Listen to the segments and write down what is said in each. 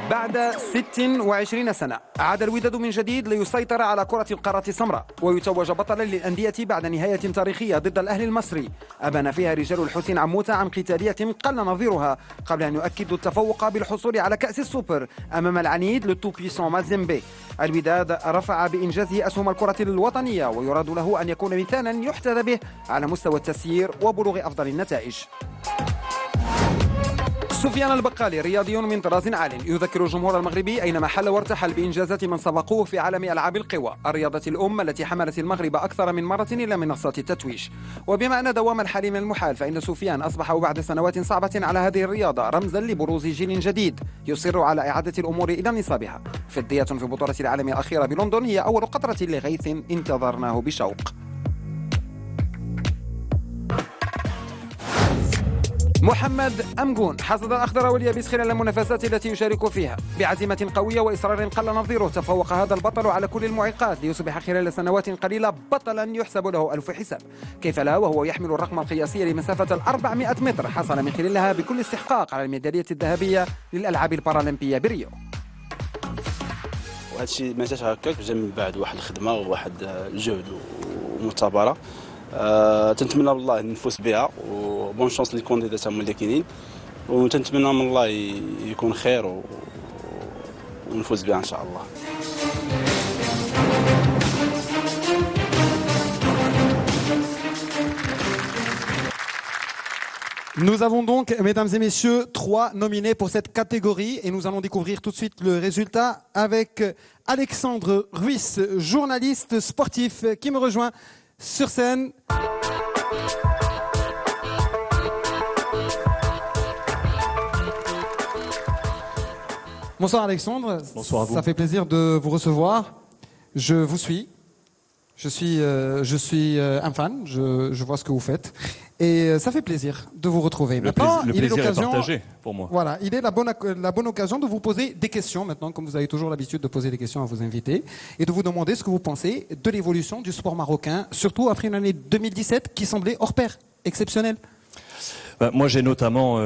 بعد 26 سنة عاد الوداد من جديد ليسيطر على كرة القارة السمراء ويتوج بطلا للأندية بعد نهاية تاريخية ضد الأهلي المصري أبان فيها رجال الحسين عموتة عن قتالية قل نظيرها قبل أن يؤكدوا التفوق بالحصول على كأس السوبر أمام العنيد لتو بيسون مازيمبي. الوداد رفع بإنجازه أسهم الكرة الوطنية ويراد له أن يكون مثالا يحتذى به على مستوى التسيير وبلوغ أفضل النتائج. سفيان البقالي رياضي من طراز عال يذكر الجمهور المغربي أينما حل وارتحل بإنجازات من سبقوه في عالم ألعاب القوى الرياضة الأم التي حملت المغرب أكثر من مرة إلى منصات التتويج. وبما أن دوام الحال من المحال فإن سفيان أصبح بعد سنوات صعبة على هذه الرياضة رمزا لبروز جيل جديد يصر على إعادة الأمور إلى نصابها. فدية في بطولة العالم الأخيرة بلندن هي أول قطرة لغيث انتظرناه بشوق. محمد أمجون حصد الأخضر واليابس خلال المنافسات التي يشارك فيها بعزيمة قوية وإصرار قل نظيره. تفوق هذا البطل على كل المعيقات ليصبح خلال سنوات قليلة بطلا يحسب له ألف حساب. كيف لا وهو يحمل الرقم القياسي لمسافة 400 متر حصل من خلالها بكل استحقاق على الميدالية الذهبية للألعاب البارالمبية بريو. وهذا الشيء ما جاش هكاك، جا من بعد واحد الخدمة وواحد الجهد ومثابرة. تنتمنى من الله نفوز بها وبون شانس للكونديدات هما اللي كاينين وتنتمنى من الله يكون خير ونفوز بها ان شاء الله. Nous avons donc, mesdames et messieurs, 3 nominés pour cette catégorie et nous allons découvrir tout de suite le résultat avec Alexandre Ruiz, journaliste sportif qui me rejoint sur scène. Bonsoir Alexandre. Bonsoir à vous. Ça fait plaisir de vous recevoir. Je vous suis. Je suis un fan. Je vois ce que vous faites. Et ça fait plaisir de vous retrouver. Le plaisir est partagé pour moi. Voilà, il est la bonne occasion de vous poser des questions maintenant, comme vous avez toujours l'habitude de poser des questions à vos invités, et de vous demander ce que vous pensez de l'évolution du sport marocain, surtout après une année 2017 qui semblait hors pair, exceptionnelle. Moi, j'ai notamment,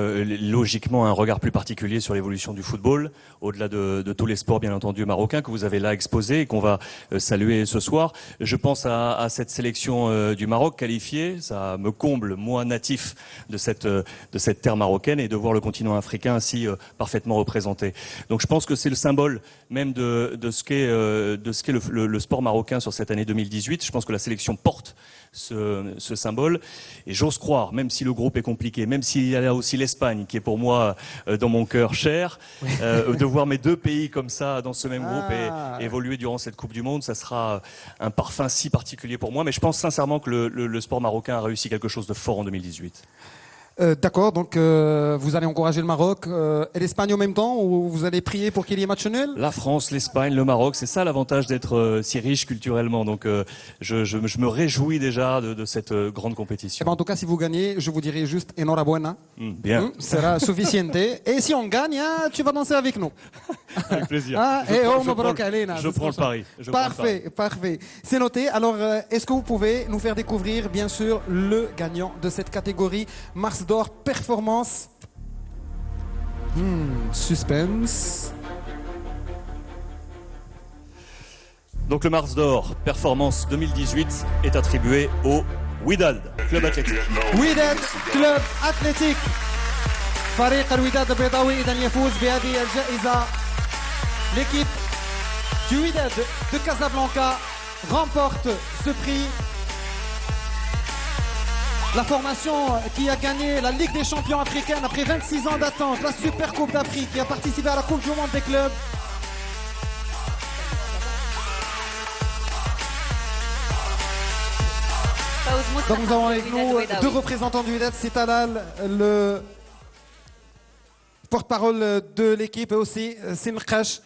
logiquement, un regard plus particulier sur l'évolution du football, au-delà de tous les sports, bien entendu, marocains, que vous avez là exposés et qu'on va saluer ce soir. Je pense à cette sélection du Maroc qualifiée. Ça me comble, moi, natif de cette terre marocaine, et de voir le continent africain ainsi parfaitement représenté. Donc, je pense que c'est le symbole même de ce qu'est le sport marocain sur cette année 2018. Je pense que la sélection porte ce symbole. Et j'ose croire, même si le groupe est compliqué, même s'il y a là aussi l'Espagne, qui est pour moi dans mon cœur cher, de voir mes deux pays comme ça dans ce même groupe et évoluer durant cette Coupe du Monde, ça sera un parfum si particulier pour moi. Mais je pense sincèrement que le sport marocain a réussi quelque chose de fort en 2018. D'accord, donc vous allez encourager le Maroc et l'Espagne en même temps, ou vous allez prier pour qu'il y ait match nul? La France, l'Espagne, le Maroc, c'est ça l'avantage d'être si riche culturellement. Donc je me réjouis déjà de cette grande compétition. Eh ben, en tout cas, si vous gagnez, je vous dirai juste enhorabuena. Bien. Sera suficiente. Et si on gagne, tu vas danser avec nous. Avec plaisir. Je prends le pari. Parfait, parfait. C'est noté. Alors, est-ce que vous pouvez nous faire découvrir, bien sûr, le gagnant de cette catégorie, Mars d'or performance? Suspense. Donc le Mars d'or performance 2018 est attribué au Wydad Club Athlétique. Wydad Club Athlétique. فريق الوداد البيضاوي إذا يفوز بهذه الجائزة. L'équipe du Wydad de Casablanca remporte ce prix. La formation qui a gagné la Ligue des champions africaine après 26 ans d'attente, la Super Coupe d'Afrique, qui a participé à la Coupe du Monde des clubs. Donc nous avons avec nous 2 représentants du Wydad, c'est Talal, le porte-parole de l'équipe, et aussi Sinqash.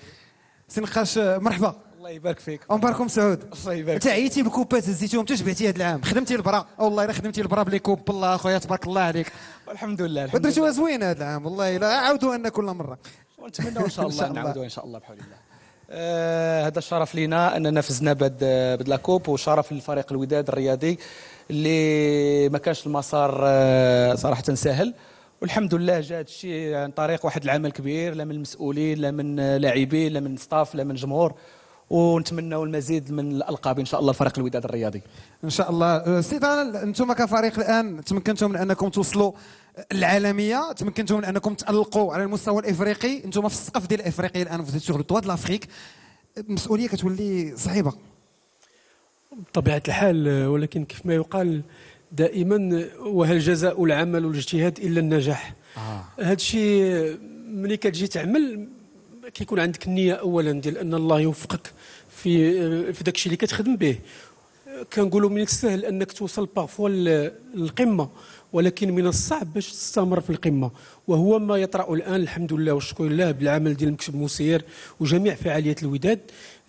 Sinqash, مرحبا. الله يبارك فيك. مباركم سعود. الله يبارك. انت عيتي بالكوبات هزيتيهم انت جبتي هذا العام، خدمتي البرا، والله الا خدمتي البرا بلي كوب بالله اخويا تبارك الله عليك. الحمد لله الحمد لله. ودرتوها زوينه هذا العام، والله الا عاودوا لنا كل مره. ونتمنى ان شاء الله نعاودوا ان شاء الله بحول الله. هذا الشرف لينا اننا فزنا بهاد لاكوب، وشرف للفريق الوداد الرياضي اللي ما كانش المسار صراحه سهل، والحمد لله جا هذا الشيء عن طريق واحد العمل كبير، لا من المسؤولين لا من لاعبين لا من ستاف لا من جمهور، ونتمنوا المزيد من الالقاب ان شاء الله لفريق الوداد الرياضي. ان شاء الله. سي طلال، انتم كفريق الان تمكنتم من انكم توصلوا العالميه، تمكنتم من انكم تالقوا على المستوى الافريقي، انتم في السقف ديال افريقيا الان في سور التوا د لافريك، المسؤوليه كتولي صعيبه بطبيعه الحال، ولكن كيف ما يقال دائما وهل جزاء العمل والاجتهاد الا النجاح. هذا الشيء ملي كتجي تعمل كيكون عندك النيه اولا ديال ان الله يوفقك في داك الشيء اللي كتخدم به. كنقولوا من السهل انك توصل بارفوا للقمه، ولكن من الصعب باش تستمر في القمه، وهو ما يطرا الان الحمد لله والشكر لله بالعمل ديال المكتب المسير وجميع فعاليات الوداد،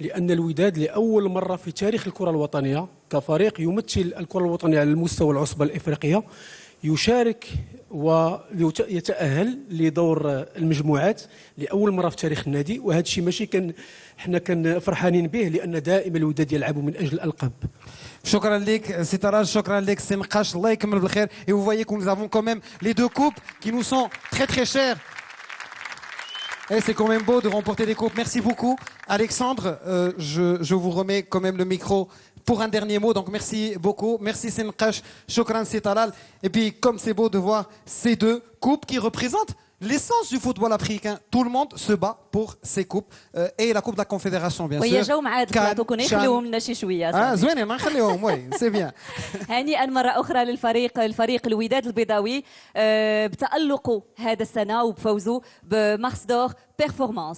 لان الوداد لاول مره في تاريخ الكره الوطنيه كفريق يمثل الكره الوطنيه على المستوى العصبه الافريقيه يشارك ويتأهل لدور المجموعات لأول مرة في تاريخ النادي. وهذا الشيء ماشي حنا فرحانين به، لأن دائما الوداد يلعب من أجل الألقاب. شكرا لك سي طلال، شكرا لك سي نقاش، الله يكمل بالخير. Et vous voyez que nous avons quand même les deux coupes qui nous sont très très chères. Et c'est quand même beau de remporter des coupes. Merci beaucoup Alexandre. Je vous remets quand même le micro pour un dernier mot. Donc merci beaucoup. Merci Senkash, Shukran Talal. Et puis comme c'est beau de voir ces deux coupes qui représentent l'essence du football africain. Tout le monde se bat pour ces coupes. Et la coupe de la Confédération bien sûr. ويا جاو مع دكاتره يخليوهم لنا شي شويه. زوينين ما نخليهم. وي سي بيان. هنيئا مره اخرى الفريق الوداد البيضاوي بتألقه هذا السنه وبفوزه بمارس دور بيرفورمانس.